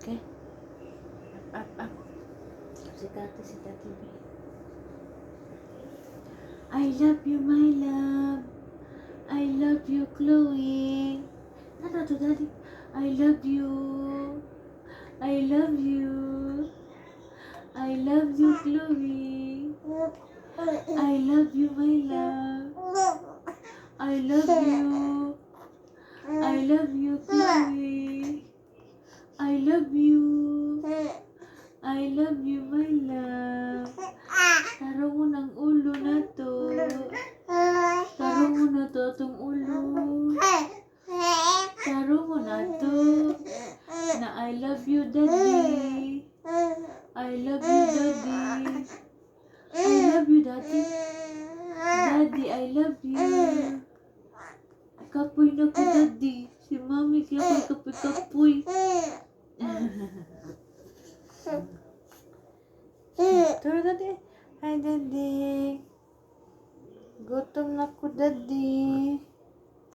Okay? Up. Si Tati B. I love you, my love. I love you, Chloe. Ano to, Daddy? I love you. I love you. I love you, Chloe. I love you, my love. I love you. I love you, Chloe. I love you. I love you, my love. Taro mo ng ulo na to. Taro mo na to itong ulo. Taro mo na to. Na I love you, Daddy. I love you, Daddy. I love you, Daddy. Daddy, I love you. Kapoy na ko, Daddy. Si Mami kaya kapoy. Tara, Daddy. Hi, Daddy. Gutom na ko, Daddy.